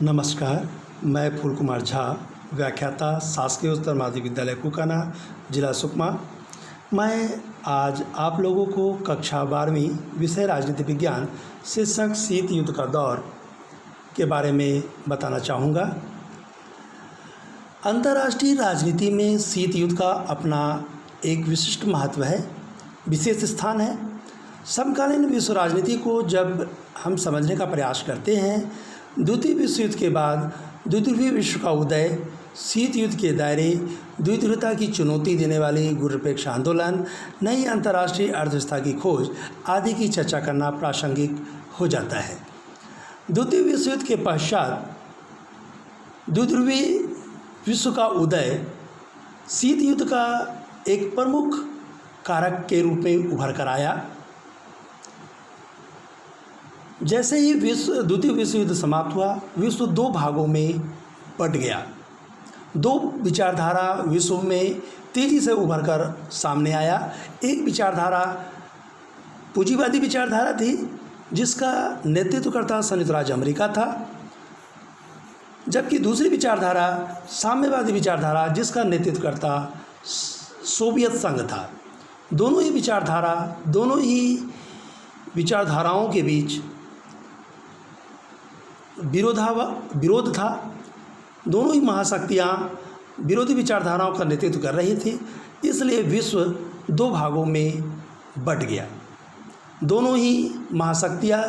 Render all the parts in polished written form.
नमस्कार, मैं फूल कुमार झा, व्याख्याता, शासकीय उच्चतर माध्यमिक विद्यालय कुकाना, जिला सुकमा। मैं आज आप लोगों को कक्षा 12वीं विषय राजनीति विज्ञान शीर्षक शीत युद्ध का दौर के बारे में बताना चाहूँगा। अंतर्राष्ट्रीय राजनीति में शीत युद्ध का अपना एक विशिष्ट महत्व है, विशेष स्थान है। समकालीन विश्व राजनीति को जब हम समझने का प्रयास करते हैं, द्वितीय विश्व युद्ध के बाद द्वितीय विश्व का उदय, शीत युद्ध के दायरे, द्विध्रुवता की चुनौती देने वाली गुरुनिरपेक्ष आंदोलन, नई अंतर्राष्ट्रीय अर्थव्यवस्था की खोज आदि की चर्चा करना प्रासंगिक हो जाता है। द्वितीय विश्व युद्ध के पश्चात द्विध्रुवीय विश्व का उदय शीत युद्ध का एक प्रमुख कारक के रूप में उभर कर आया। जैसे ही द्वितीय विश्व युद्ध समाप्त हुआ, विश्व दो भागों में बंट गया। दो विचारधारा विश्व में तेजी से उभर कर सामने आया। एक विचारधारा पूंजीवादी विचारधारा थी, जिसका नेतृत्वकर्ता संयुक्त राज्य अमेरिका था, जबकि दूसरी विचारधारा साम्यवादी विचारधारा, जिसका नेतृत्वकर्ता सोवियत संघ था। दोनों ही विचारधाराओं के बीच विरोध था। दोनों ही महाशक्तियाँ विरोधी विचारधाराओं का नेतृत्व कर रही थी, इसलिए विश्व दो भागों में बंट गया। दोनों ही महाशक्तियाँ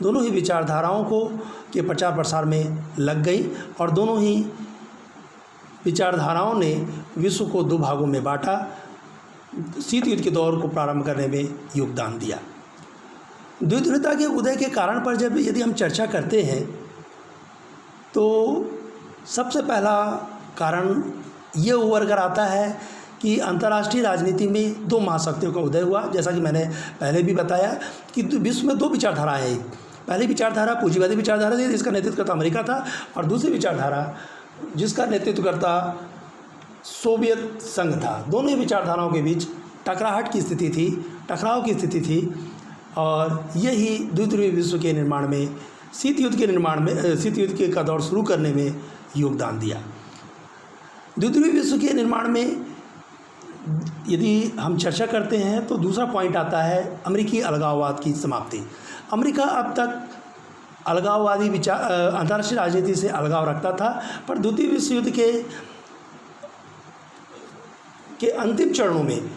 दोनों ही विचारधाराओं के प्रचार प्रसार में लग गई और दोनों ही विचारधाराओं ने विश्व को दो भागों में बांटा, शीत युद्ध के दौर को प्रारंभ करने में योगदान दिया। द्विध्रुवता के उदय के कारण पर यदि हम चर्चा करते हैं, तो सबसे पहला कारण ये उभर कर आता है कि अंतर्राष्ट्रीय राजनीति में दो महाशक्तियों का उदय हुआ। जैसा कि मैंने पहले भी बताया कि विश्व में दो विचारधाराएं हैं। पहली विचारधारा पूंजीवादी विचारधारा थी, जिसका नेतृत्वकर्ता अमेरिका था, और दूसरी विचारधारा जिसका नेतृत्वकर्ता सोवियत संघ था। दोनों ही विचारधाराओं के बीच टकराव की स्थिति थी, और यही द्विध्रुवीय विश्व के निर्माण में, शीत युद्ध का दौर शुरू करने में योगदान दिया। द्विध्रुवीय विश्व के निर्माण में यदि हम चर्चा करते हैं, तो दूसरा पॉइंट आता है अमेरिकी अलगाववाद की समाप्ति। अमेरिका अब तक अलगाववादी अंतर्राष्ट्रीय राजनीति से अलगाव रखता था, पर द्वितीय विश्व युद्ध के अंतिम चरणों में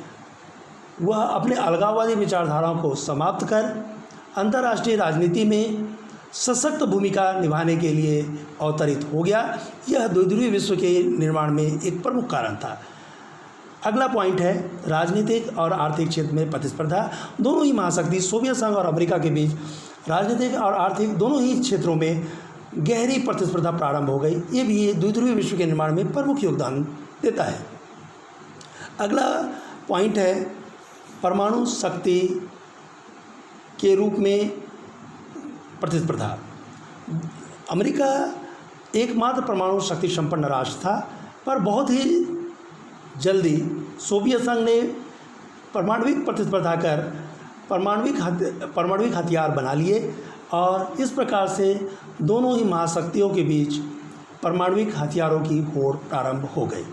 वह अपने अलगाववादी विचारधाराओं को समाप्त कर अंतर्राष्ट्रीय राजनीति में सशक्त भूमिका निभाने के लिए अवतरित हो गया। यह द्विध्रुवीय विश्व के निर्माण में एक प्रमुख कारण था। अगला पॉइंट है राजनीतिक और आर्थिक क्षेत्र में प्रतिस्पर्धा। दोनों ही महाशक्ति सोवियत संघ और अमेरिका के बीच राजनीतिक और आर्थिक दोनों ही क्षेत्रों में गहरी प्रतिस्पर्धा प्रारंभ हो गई। ये भी द्विध्रुवीय विश्व के निर्माण में प्रमुख योगदान देता है। अगला पॉइंट है परमाणु शक्ति के रूप में प्रतिस्पर्धा। अमेरिका एकमात्र परमाणु शक्ति संपन्न राष्ट्र था, पर बहुत ही जल्दी सोवियत संघ ने परमाणविक प्रतिस्पर्धा कर परमाणविक हथियार बना लिए, और इस प्रकार से दोनों ही महाशक्तियों के बीच परमाणविक हथियारों की होड़ प्रारंभ हो गई।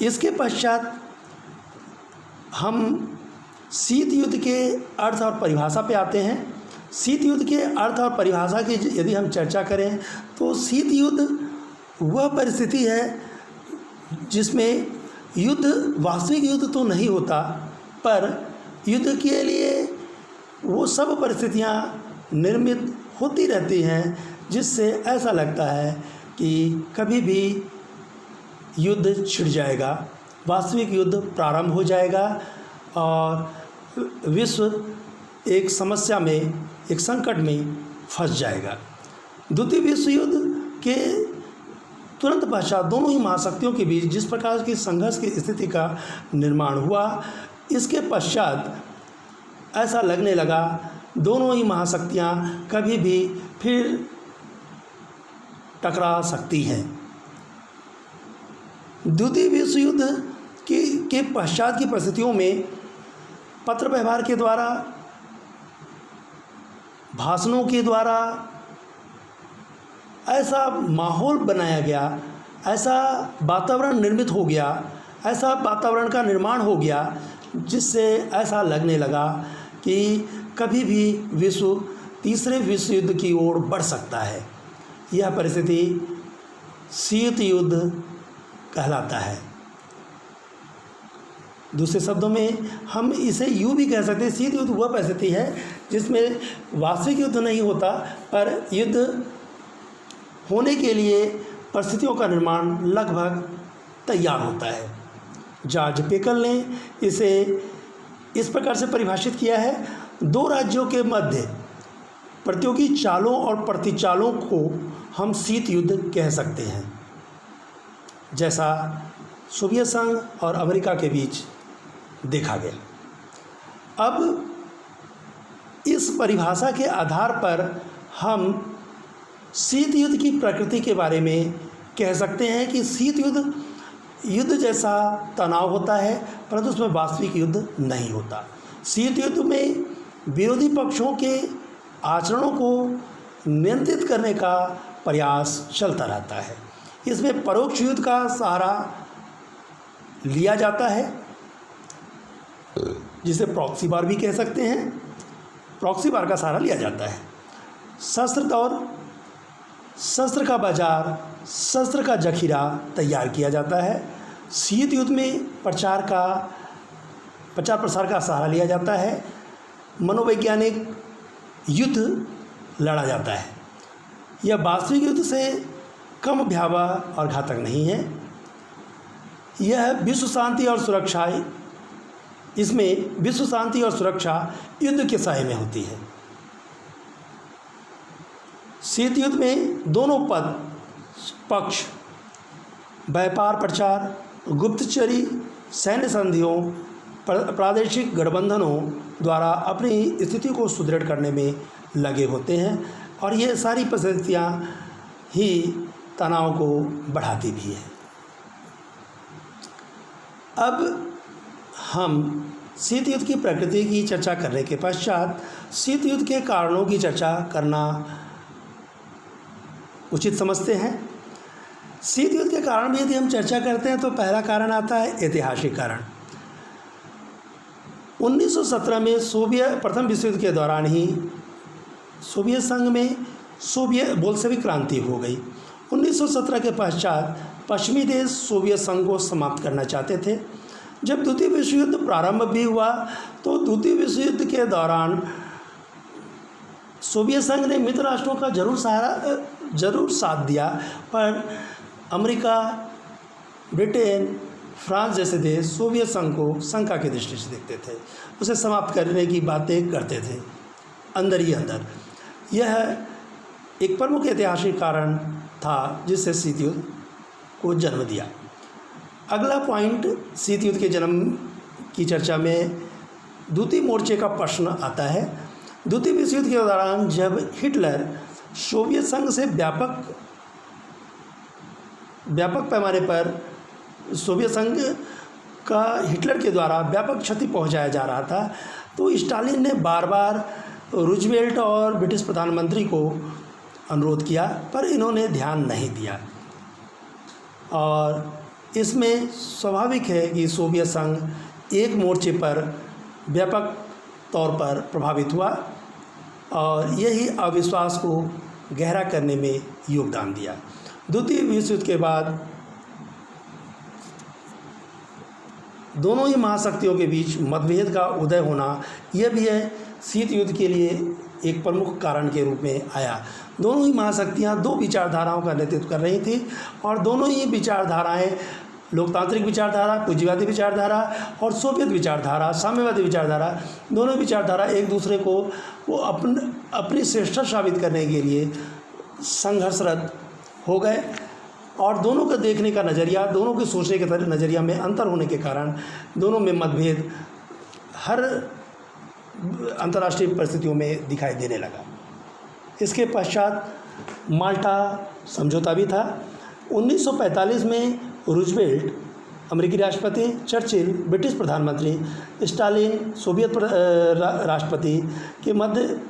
इसके पश्चात हम शीत युद्ध के अर्थ और परिभाषा पे आते हैं। शीत युद्ध के अर्थ और परिभाषा की यदि हम चर्चा करें, तो शीत युद्ध वह परिस्थिति है जिसमें वास्तविक युद्ध तो नहीं होता, पर युद्ध के लिए वो सब परिस्थितियाँ निर्मित होती रहती हैं, जिससे ऐसा लगता है कि कभी भी युद्ध छिड़ जाएगा, वास्तविक युद्ध प्रारंभ हो जाएगा और विश्व एक समस्या में, एक संकट में फंस जाएगा। द्वितीय विश्व युद्ध के तुरंत पश्चात दोनों ही महाशक्तियों के बीच जिस प्रकार की संघर्ष की स्थिति का निर्माण हुआ, इसके पश्चात ऐसा लगने लगा दोनों ही महाशक्तियाँ कभी भी फिर टकरा सकती हैं। द्वितीय विश्व युद्ध के पश्चात की परिस्थितियों में पत्र व्यवहार के द्वारा भाषणों के द्वारा ऐसा माहौल बनाया गया, ऐसा वातावरण निर्मित हो गया, ऐसा वातावरण का निर्माण हो गया जिससे ऐसा लगने लगा कि कभी भी विश्व तीसरे विश्व युद्ध की ओर बढ़ सकता है। यह परिस्थिति शीत युद्ध कहलाता है। दूसरे शब्दों में हम इसे यूँ भी कह सकते हैं, शीत युद्ध वह परिस्थिति है जिसमें वास्तविक युद्ध नहीं होता, पर युद्ध होने के लिए परिस्थितियों का निर्माण लगभग तैयार होता है। जॉर्ज पेकल ने इसे इस प्रकार से परिभाषित किया है, दो राज्यों के मध्य प्रतियोगी चालों और प्रतिचालों को हम शीत युद्ध कह सकते हैं, जैसा सोवियत संघ और अमेरिका के बीच देखा गया। अब इस परिभाषा के आधार पर हम शीत युद्ध की प्रकृति के बारे में कह सकते हैं कि शीत युद्ध जैसा तनाव होता है, परंतु उसमें वास्तविक युद्ध नहीं होता। शीत युद्ध में विरोधी पक्षों के आचरणों को नियंत्रित करने का प्रयास चलता रहता है। इसमें परोक्ष युद्ध का सहारा लिया जाता है, जिसे प्रॉक्सी वार भी कह सकते हैं। प्रॉक्सी वार का सहारा लिया जाता है। शस्त्र दौर, शस्त्र का बाजार, शस्त्र का जखीरा तैयार किया जाता है। शीत युद्ध में प्रचार प्रसार का सहारा लिया जाता है। मनोवैज्ञानिक युद्ध लड़ा जाता है। यह वास्तविक युद्ध से कम भयावह और घातक नहीं है। यह विश्व शांति और सुरक्षा, इसमें विश्व शांति और सुरक्षा युद्ध के साय में होती है। शीत युद्ध में दोनों पक्ष व्यापार प्रचार, गुप्तचरी, सैन्य संधियों, प्रादेशिक गठबंधनों द्वारा अपनी स्थिति को सुदृढ़ करने में लगे होते हैं, और ये सारी परिस्थितियाँ ही तनाव को बढ़ाती भी है। अब हम शीत युद्ध की प्रकृति की चर्चा करने के पश्चात शीत युद्ध के कारणों की चर्चा करना उचित समझते हैं। शीत युद्ध के कारण में यदि हम चर्चा करते हैं तो पहला कारण आता है ऐतिहासिक कारण। 1917 में प्रथम विश्व युद्ध के दौरान ही सोवियत संघ में बोल्शेविक क्रांति हो गई। 1917 के पश्चात पश्चिमी देश सोवियत संघ को समाप्त करना चाहते थे। जब द्वितीय विश्व युद्ध प्रारंभ भी हुआ तो द्वितीय विश्व युद्ध के दौरान सोवियत संघ ने मित्र राष्ट्रों का जरूर साथ दिया, पर अमेरिका, ब्रिटेन, फ्रांस जैसे देश सोवियत संघ को शंका की दृष्टि से देखते थे, उसे समाप्त करने की बातें करते थे अंदर ही अंदर। यह एक प्रमुख ऐतिहासिक कारण था जिससे शीत युद्ध को जन्म दिया। अगला पॉइंट शीत युद्ध के जन्म की चर्चा में द्वितीय मोर्चे का प्रश्न आता है। द्वितीय विश्व युद्ध के दौरान जब हिटलर सोवियत संघ से व्यापक पैमाने पर सोवियत संघ का हिटलर के द्वारा व्यापक क्षति पहुंचाया जा रहा था, तो स्टालिन ने बार बार रूजवेल्ट और ब्रिटिश प्रधानमंत्री को अनुरोध किया, पर इन्होंने ध्यान नहीं दिया। और इसमें स्वाभाविक है कि सोवियत संघ एक मोर्चे पर व्यापक तौर पर प्रभावित हुआ और यही अविश्वास को गहरा करने में योगदान दिया। द्वितीय विश्व युद्ध के बाद दोनों ही महाशक्तियों के बीच मतभेद का उदय होना यह भी है शीत युद्ध के लिए एक प्रमुख कारण के रूप में आया। दोनों ही महाशक्तियाँ दो विचारधाराओं का नेतृत्व कर रही थी और दोनों ही विचारधाराएं, लोकतांत्रिक विचारधारा, पूंजीवादी विचारधारा और सोवियत विचारधारा, साम्यवादी विचारधारा, दोनों विचारधारा एक दूसरे को अपनी श्रेष्ठता साबित करने के लिए संघर्षरत हो गए और दोनों का देखने का नज़रिया, दोनों के सोचने के नज़रिया में अंतर होने के कारण दोनों में मतभेद हर अंतर्राष्ट्रीय परिस्थितियों में दिखाई देने लगा। इसके पश्चात माल्टा समझौता भी था। 1945 में रूजवेल्ट अमेरिकी राष्ट्रपति, चर्चिल ब्रिटिश प्रधानमंत्री, स्टालिन सोवियत राष्ट्रपति के मध्य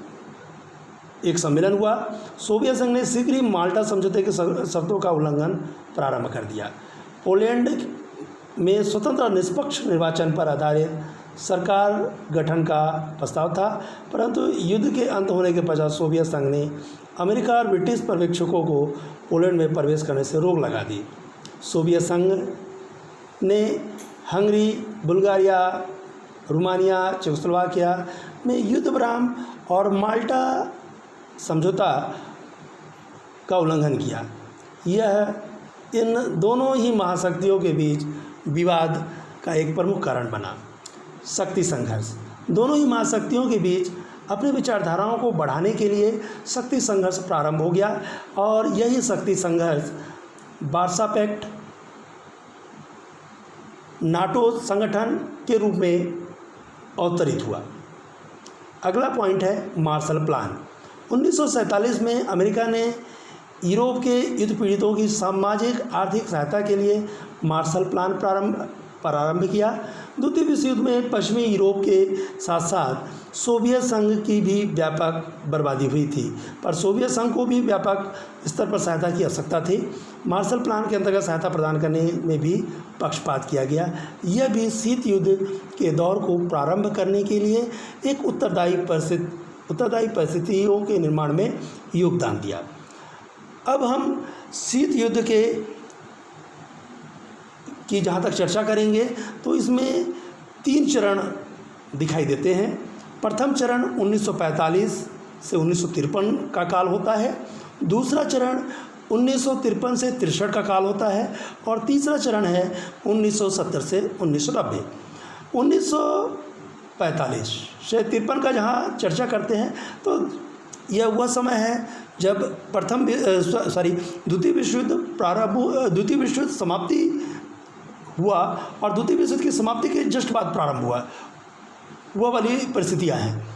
एक सम्मेलन हुआ। सोवियत संघ ने शीघ्र ही माल्टा समझौते के शर्तों का उल्लंघन प्रारंभ कर दिया। पोलैंड में स्वतंत्र और निष्पक्ष निर्वाचन पर आधारित सरकार गठन का प्रस्ताव था, परंतु युद्ध के अंत होने के पश्चात सोवियत संघ ने अमेरिका और ब्रिटिश पर्यवेक्षकों को पोलैंड में प्रवेश करने से रोक लगा दी। सोवियत संघ ने हंगरी, बुल्गारिया, रोमानिया, चेकोस्लोवाकिया में युद्ध विराम और माल्टा समझौता का उल्लंघन किया। यह इन दोनों ही महाशक्तियों के बीच विवाद का एक प्रमुख कारण बना। शक्ति संघर्ष। दोनों ही महाशक्तियों के बीच अपनी विचारधाराओं को बढ़ाने के लिए शक्ति संघर्ष प्रारंभ हो गया और यही शक्ति संघर्ष वार्सा पैक्ट, नाटो संगठन के रूप में अवतरित हुआ। अगला पॉइंट है मार्शल प्लान। 1947 में अमेरिका ने यूरोप के युद्ध पीड़ितों की सामाजिक आर्थिक सहायता के लिए मार्शल प्लान प्रारंभ किया। द्वितीय विश्व युद्ध में पश्चिमी यूरोप के साथ साथ सोवियत संघ की भी व्यापक बर्बादी हुई थी, पर सोवियत संघ को भी व्यापक स्तर पर सहायता की आवश्यकता थी। मार्शल प्लान के अंतर्गत सहायता प्रदान करने में भी पक्षपात किया गया। यह भी शीत युद्ध के दौर को प्रारंभ करने के लिए एक उत्तरदायी परिस्थितियों के निर्माण में योगदान दिया। अब हम शीत युद्ध की जहाँ तक चर्चा करेंगे तो इसमें 3 चरण दिखाई देते हैं। प्रथम चरण 1945 से 1953 का काल होता है, दूसरा चरण 1953 से 63 का काल होता है और तीसरा चरण है 1970 से 1990। 1945 से 53 का जहाँ चर्चा करते हैं तो यह वह समय है जब द्वितीय विश्व युद्ध समाप्ति हुआ और द्वितीय विश्व युद्ध की समाप्ति के जस्ट बाद प्रारंभ हुआ, वह वाली परिस्थितियाँ हैं।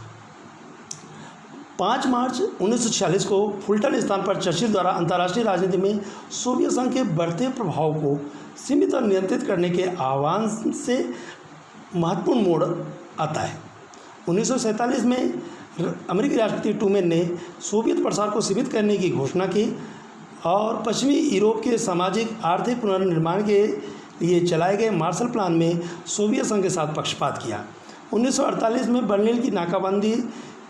5 मार्च 1946 को फुलटन स्थान पर चर्चिल द्वारा अंतर्राष्ट्रीय राजनीति में सोवियत संघ के बढ़ते प्रभाव को सीमित और नियंत्रित करने के आह्वान से महत्वपूर्ण मोड़ आता है। 1947 में अमेरिकी राष्ट्रपति ट्रूमैन ने सोवियत प्रसार को सीमित करने की घोषणा की और पश्चिमी यूरोप के सामाजिक आर्थिक पुनर्निर्माण के लिए चलाए गए मार्शल प्लान में सोवियत संघ के साथ पक्षपात किया। 1948 में बर्लिन की नाकाबंदी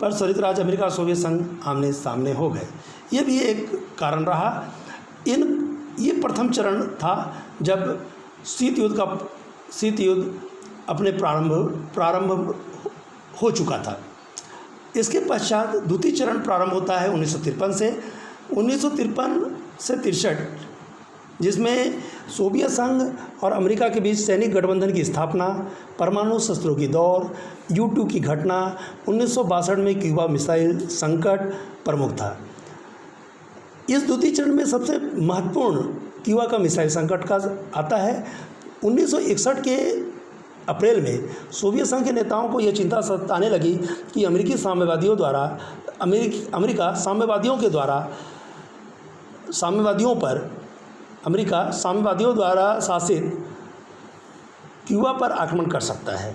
पर संयुक्त राज्य अमेरिका और सोवियत संघ आमने सामने हो गए। यह भी एक कारण रहा। ये प्रथम चरण था जब शीत युद्ध अपने प्रारंभ हो चुका था। इसके पश्चात द्वितीय चरण प्रारंभ होता है 1953 से 63, जिसमें सोवियत संघ और अमेरिका के बीच सैनिक गठबंधन की स्थापना, परमाणु शस्त्रों की दौर, U2 की घटना, 1962 में क्यूबा मिसाइल संकट प्रमुख था। इस द्वितीय चरण में सबसे महत्वपूर्ण क्यूबा का मिसाइल संकट का आता है। 1961 के अप्रैल में सोवियत संघ के नेताओं को यह चिंता सताने लगी कि अमेरिका साम्यवादियों द्वारा शासित क्यूबा पर आक्रमण कर सकता है।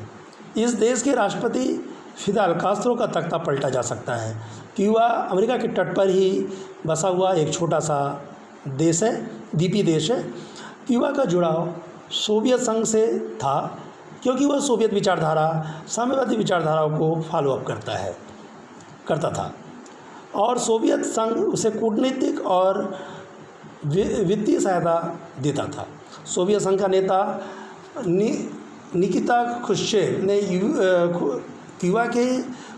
इस देश के राष्ट्रपति फिदेल कास्त्रो का तख्ता पलटा जा सकता है। क्यूबा अमेरिका के तट पर ही बसा हुआ एक छोटा सा देश है, द्वीपीय देश है। क्यूबा का जुड़ाव सोवियत संघ से था क्योंकि वह सोवियत साम्यवादी विचारधाराओं को फॉलोअप करता था और सोवियत संघ उसे कूटनीतिक और वित्तीय सहायता देता था। सोवियत संघ का नेता निकिता क्रुश्चेव ने क्यूबा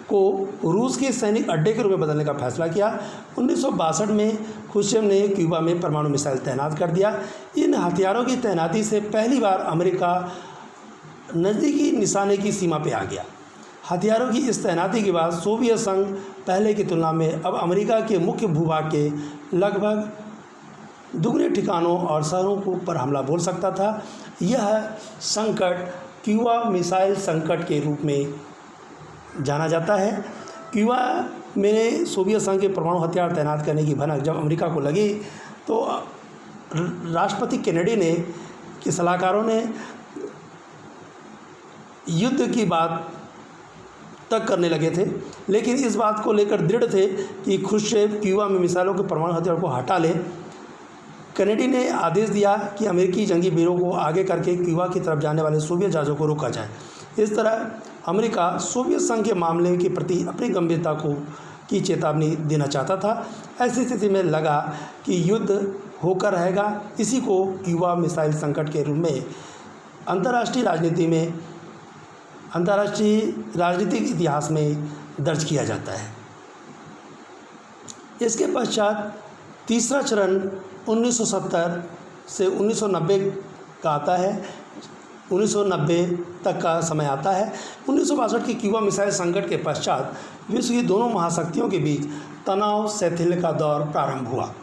को रूस के सैनिक अड्डे के रूप में बदलने का फैसला किया। 1962 में क्रुश्चेव ने क्यूबा में परमाणु मिसाइल तैनात कर दिया। इन हथियारों की तैनाती से पहली बार अमेरिका नज़दीकी निशाने की सीमा पर आ गया। हथियारों की इस तैनाती के बाद सोवियत संघ पहले की तुलना में अब अमेरिका के मुख्य भूभाग के लगभग दुगने ठिकानों और शहरों पर हमला बोल सकता था। यह संकट क्यूबा मिसाइल संकट के रूप में जाना जाता है। क्यूबा में सोवियत संघ के परमाणु हथियार तैनात करने की भनक जब अमेरिका को लगी तो राष्ट्रपति केनेडी के सलाहकारों ने युद्ध की बात तक करने लगे थे, लेकिन इस बात को लेकर दृढ़ थे कि ख्रुश्चेव क्यूबा में मिसाइलों के परमाणु हथियार को हटा ले। कैनेडी ने आदेश दिया कि अमेरिकी जंगी वीरों को आगे करके क्यूबा की तरफ जाने वाले सोवियत जहाज़ों को रोका जाए। इस तरह अमेरिका सोवियत संघ के मामले के प्रति अपनी गंभीरता की चेतावनी देना चाहता था। ऐसी स्थिति में लगा कि युद्ध होकर रहेगा। इसी को क्यूबा मिसाइल संकट के रूप में अंतर्राष्ट्रीय राजनीतिक इतिहास में दर्ज किया जाता है। इसके पश्चात तीसरा चरण 1970 से 1990 का आता है। 1990 तक का समय आता है। 1962 के क्यूबा मिसाइल संकट के पश्चात विश्व की दोनों महाशक्तियों के बीच तनाव शैथिल्य का दौर प्रारंभ हुआ।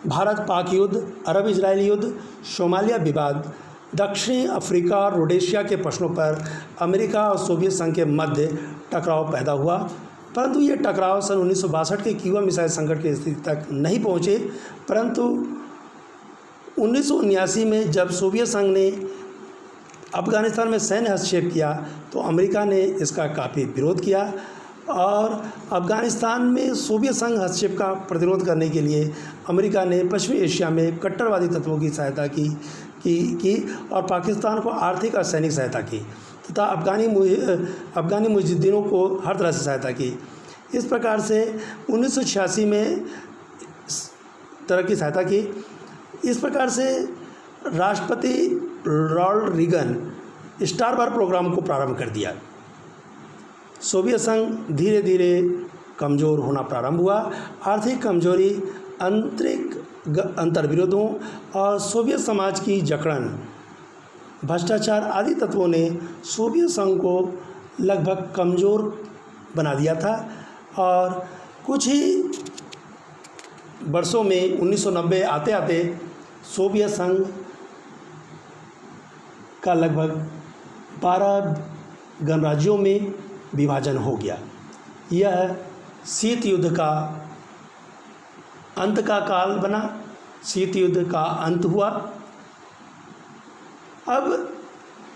भारत पाक युद्ध, अरब इजरायल युद्ध, सोमालिया विवाद, दक्षिणी अफ्रीका और रोडेशिया के प्रश्नों पर अमेरिका और सोवियत संघ के मध्य टकराव पैदा हुआ, परंतु ये टकराव सन 1962 के क्यूबा मिसाइल संकट की स्थिति तक नहीं पहुँचे। परंतु 1979 में जब सोवियत संघ ने अफ़गानिस्तान में सैन्य हस्तक्षेप किया तो अमेरिका ने इसका काफ़ी विरोध किया और अफ़गानिस्तान में सोवियत संघ हस्तक्षेप का प्रतिरोध करने के लिए अमेरिका ने पश्चिमी एशिया में कट्टरवादी तत्वों की सहायता की और पाकिस्तान को आर्थिक और सैनिक सहायता की तथा अफ़गानी मुजाहिदीनों को हर तरह से सहायता की। इस प्रकार से 1986 में तरह की सहायता की। इस प्रकार से राष्ट्रपति रोनाल्ड रीगन स्टार वार प्रोग्राम को प्रारंभ कर दिया। सोवियत संघ धीरे धीरे कमज़ोर होना प्रारंभ हुआ। आर्थिक कमजोरी, आंतरिक अंतर्विरोधों और सोवियत समाज की जकड़न, भ्रष्टाचार आदि तत्वों ने सोवियत संघ को लगभग कमज़ोर बना दिया था और कुछ ही वर्षों में 1990 आते आते सोवियत संघ का लगभग 12 गणराज्यों में विभाजन हो गया। यह शीत युद्ध का अंत का काल बना। शीत युद्ध का अंत हुआ। अब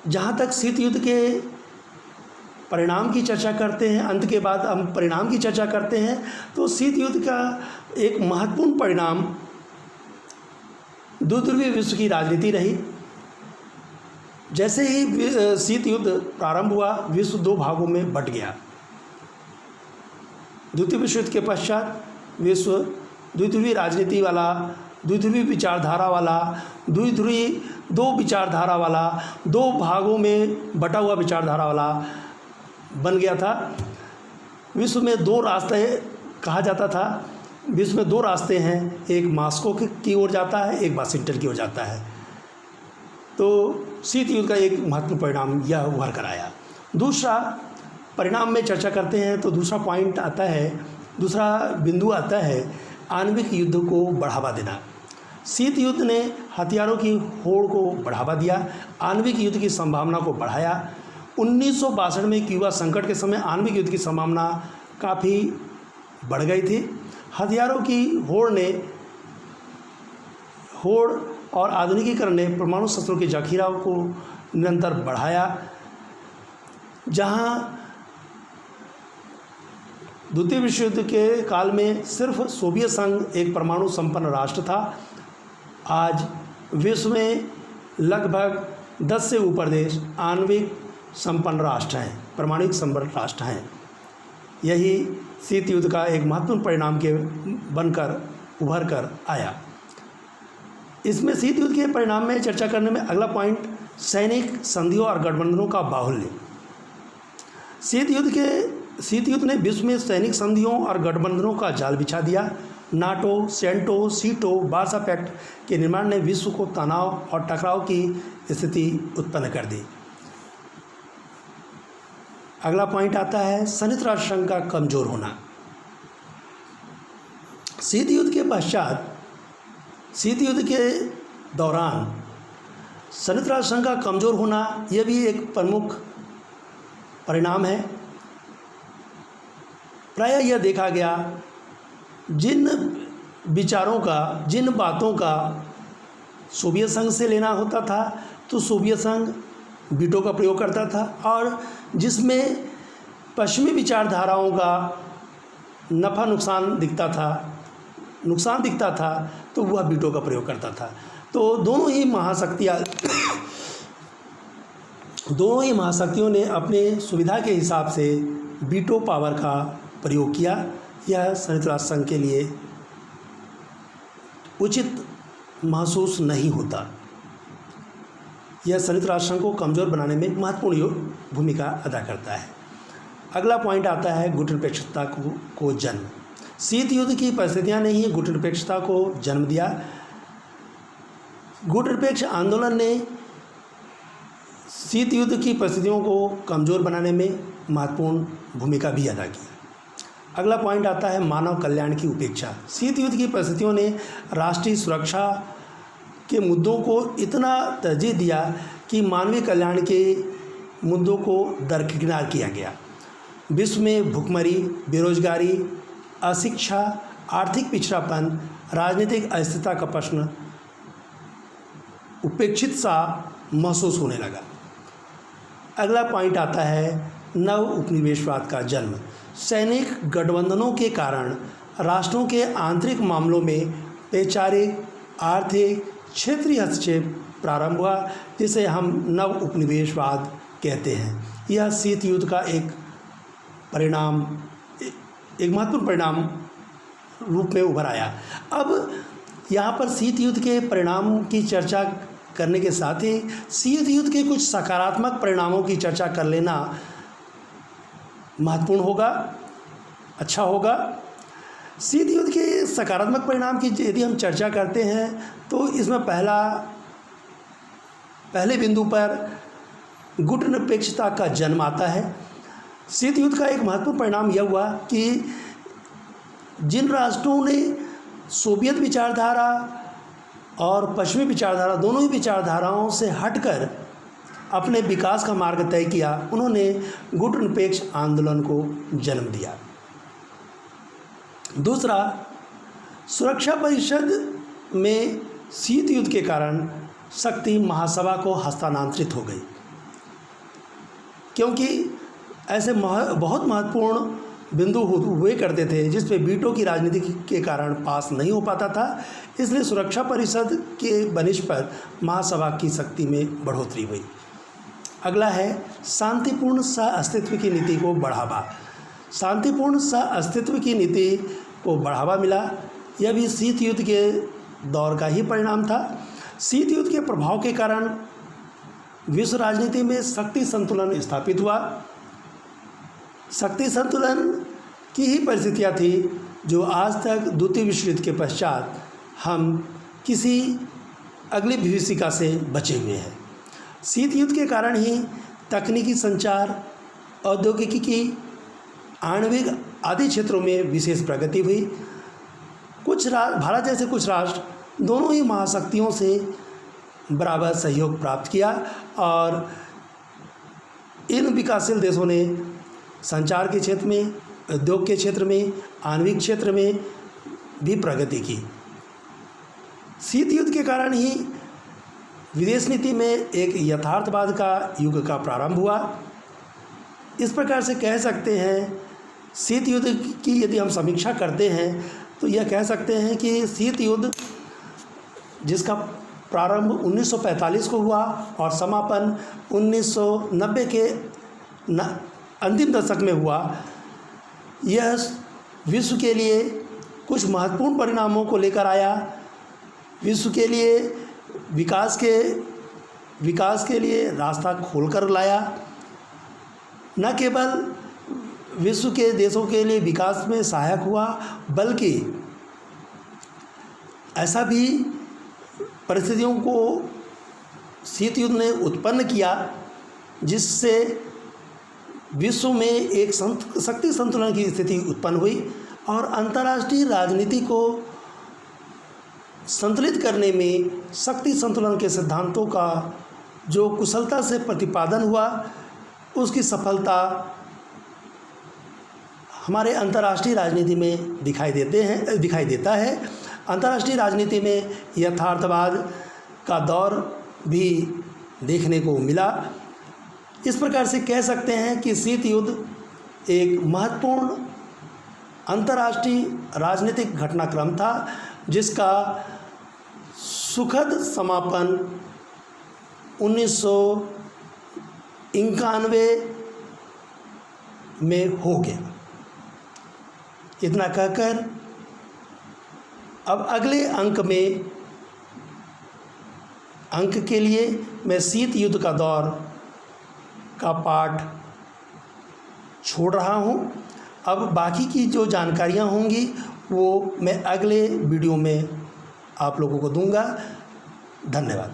जहाँ तक शीत युद्ध के परिणाम की चर्चा करते हैं, अंत के बाद हम परिणाम की चर्चा करते हैं, तो शीत युद्ध का एक महत्वपूर्ण परिणाम द्विध्रुवीय विश्व की राजनीति रही। जैसे ही शीत युद्ध प्रारंभ हुआ, विश्व दो भागों में बंट गया। द्वितीय विश्व युद्ध के पश्चात विश्व द्विध्रुवीय राजनीति वाला, द्विध्रुवीय विचारधारा वाला, दो विचारधारा वाला, दो भागों में बटा हुआ विचारधारा वाला बन गया था। विश्व में दो रास्ते कहा जाता था। विश्व में दो रास्ते हैं, एक मास्को की ओर जाता है, एक वाशिंगटन की ओर जाता है। तो शीत युद्ध का एक महत्वपूर्ण परिणाम यह उभर कर आया। दूसरा परिणाम में चर्चा करते हैं तो दूसरा पॉइंट आता है, दूसरा बिंदु आता है आणविक युद्ध को बढ़ावा देना। शीत युद्ध ने हथियारों की होड़ को बढ़ावा दिया, आणविक युद्ध की संभावना को बढ़ाया। 1962 में क्यूबा संकट के समय आणविक युद्ध की संभावना काफ़ी बढ़ गई थी। हथियारों की होड़ और आधुनिकीकरण ने परमाणु शस्त्रों के जखीराओं को निरंतर बढ़ाया। जहां द्वितीय विश्व युद्ध के काल में सिर्फ सोवियत संघ एक परमाणु संपन्न राष्ट्र था, आज विश्व में लगभग 10 से ऊपर देश आणविक संपन्न राष्ट्र हैं, परमाणु संपन्न राष्ट्र हैं। यही शीत युद्ध का एक महत्वपूर्ण परिणाम के बनकर उभर कर आया। इसमें शीत युद्ध के परिणाम में चर्चा करने में अगला पॉइंट सैनिक संधियों और गठबंधनों का बाहुल्य। शीत युद्ध ने विश्व में सैनिक संधियों और गठबंधनों का जाल बिछा दिया। नाटो, सेंटो, सीटो, वार्सा पैक्ट के निर्माण ने विश्व को तनाव और टकराव की स्थिति उत्पन्न कर दी। अगला पॉइंट आता है संयुक्त राष्ट्र संघ का कमजोर होना। शीत युद्ध के पश्चात, शीत युद्ध के दौरान संयुक्त राष्ट्र संघ का कमजोर होना, यह भी एक प्रमुख परिणाम है। प्रायः यह देखा गया, जिन विचारों का, जिन बातों का सोवियत संघ से लेना होता था तो सोवियत संघ वीटो का प्रयोग करता था, और जिसमें पश्चिमी विचारधाराओं का नफ़ा नुकसान दिखता था तो वह वीटो का प्रयोग करता था। तो दोनों ही महाशक्तियों ने अपने सुविधा के हिसाब से वीटो पावर का प्रयोग किया। यह संयुक्त राष्ट्र संघ के लिए उचित महसूस नहीं होता। यह संयुक्त राष्ट्र संघ को कमज़ोर बनाने में महत्वपूर्ण भूमिका अदा करता है। अगला पॉइंट आता है गुटनिरपेक्षता को जन्म। शीत युद्ध की परिस्थितियां ने ही गुटनिरपेक्षता को जन्म दिया। गुटनिरपेक्ष आंदोलन ने शीत युद्ध की परिस्थितियों को कमज़ोर बनाने में महत्वपूर्ण भूमिका भी अदा की। अगला पॉइंट आता है मानव कल्याण की उपेक्षा। शीत युद्ध की परिस्थितियों ने राष्ट्रीय सुरक्षा के मुद्दों को इतना तरजीह दिया कि मानवीय कल्याण के मुद्दों को दरकिनार किया गया। विश्व में भुखमरी, बेरोजगारी, अशिक्षा, आर्थिक पिछड़ापन, राजनीतिक अस्थिरता का प्रश्न उपेक्षित सा महसूस होने लगा। अगला पॉइंट आता है नव उपनिवेशवाद का जन्म। सैनिक गठबंधनों के कारण राष्ट्रों के आंतरिक मामलों में वैचारिक, आर्थिक, क्षेत्रीय हस्तक्षेप प्रारंभ हुआ, जिसे हम नव उपनिवेशवाद कहते हैं। यह शीत युद्ध का एक महत्वपूर्ण परिणाम रूप में उभर आया। अब यहाँ पर शीत युद्ध के परिणाम की चर्चा करने के साथ ही शीत युद्ध के कुछ सकारात्मक परिणामों की चर्चा कर लेना महत्वपूर्ण होगा, अच्छा होगा। शीत युद्ध के सकारात्मक परिणाम की यदि हम चर्चा करते हैं तो इसमें पहले बिंदु पर गुटनिरपेक्षता का जन्म आता है। शीत युद्ध का एक महत्वपूर्ण परिणाम यह हुआ कि जिन राष्ट्रों ने सोवियत विचारधारा और पश्चिमी विचारधारा दोनों ही विचारधाराओं से हटकर अपने विकास का मार्ग तय किया, उन्होंने गुटनिरपेक्ष आंदोलन को जन्म दिया। दूसरा, सुरक्षा परिषद में शीत युद्ध के कारण शक्ति महासभा को हस्तांतरित हो गई, क्योंकि ऐसे बहुत महत्वपूर्ण बिंदु हुए करते थे जिस पे वीटो की राजनीति के कारण पास नहीं हो पाता था। इसलिए सुरक्षा परिषद के बनिश पर महासभा की शक्ति में बढ़ोतरी हुई। अगला है शांतिपूर्ण सह अस्तित्व की नीति को बढ़ावा। शांतिपूर्ण सह अस्तित्व की नीति को बढ़ावा मिला। यह भी शीत युद्ध के दौर का ही परिणाम था। शीत युद्ध के प्रभाव के कारण विश्व राजनीति में शक्ति संतुलन स्थापित हुआ। शक्ति संतुलन की ही परिस्थितियाँ थी जो आज तक द्वितीय विश्व युद्ध के पश्चात हम किसी अगली विभीषिका से बचे हुए हैं। शीत युद्ध के कारण ही तकनीकी, संचार, औद्योगिकी, आणविक आदि क्षेत्रों में विशेष प्रगति हुई। भारत जैसे कुछ राष्ट्र दोनों ही महाशक्तियों से बराबर सहयोग प्राप्त किया और इन विकासशील देशों ने संचार के क्षेत्र में, उद्योग के क्षेत्र में, आणविक क्षेत्र में भी प्रगति की। शीत युद्ध के कारण ही विदेश नीति में एक यथार्थवाद का युग का प्रारंभ हुआ। इस प्रकार से कह सकते हैं, शीत युद्ध की यदि हम समीक्षा करते हैं तो यह कह सकते हैं कि शीत युद्ध जिसका प्रारंभ 1945 को हुआ और समापन 1990 के अंतिम दशक में हुआ, यह विश्व के लिए कुछ महत्वपूर्ण परिणामों को लेकर आया। विश्व के लिए विकास के लिए रास्ता खोलकर लाया। न केवल विश्व के देशों के लिए विकास में सहायक हुआ, बल्कि ऐसा भी परिस्थितियों को शीत युद्ध ने उत्पन्न किया जिससे विश्व में एक शक्ति संतुलन की स्थिति उत्पन्न हुई और अंतर्राष्ट्रीय राजनीति को संतुलित करने में शक्ति संतुलन के सिद्धांतों का जो कुशलता से प्रतिपादन हुआ, उसकी सफलता हमारे अंतर्राष्ट्रीय राजनीति में दिखाई देता है। अंतर्राष्ट्रीय राजनीति में यथार्थवाद का दौर भी देखने को मिला। इस प्रकार से कह सकते हैं कि शीत युद्ध एक महत्वपूर्ण अंतर्राष्ट्रीय राजनीतिक घटनाक्रम था जिसका सुखद समापन 1991 में हो गया। इतना कहकर अब अगले अंक के लिए मैं शीत युद्ध का दौर का पाठ छोड़ रहा हूँ। अब बाकी की जो जानकारियाँ होंगी वो मैं अगले वीडियो में आप लोगों को दूंगा। धन्यवाद।